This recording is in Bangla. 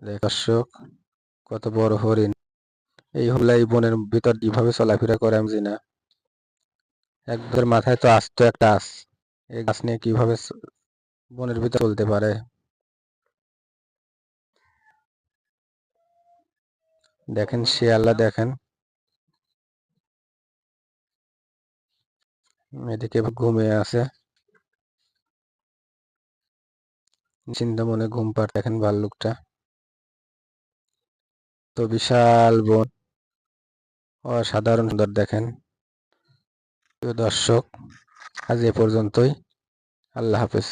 দর্শক, কত বড় হরিণ! এই হরিণগুলা এই বনের ভিতর কিভাবে চলাফেরা করে আমি জানি না। একবার মাথায় তো আস্ত একটা আঁশ, এই গাছ নিয়ে কিভাবে বনের ভিতর চলতে পারে। দেখেন শিয়ালরা, দেখেন এদিকে ঘুমিয়ে আছে, চিন্তা মনে ঘুম পাড়। দেখেন ভাল্লুকটা, তো বিশাল বন, অসাধারণ সুন্দর। দেখেন প্রিয় দর্শক, আজ এ পর্যন্তই। আল্লাহ হাফেজ।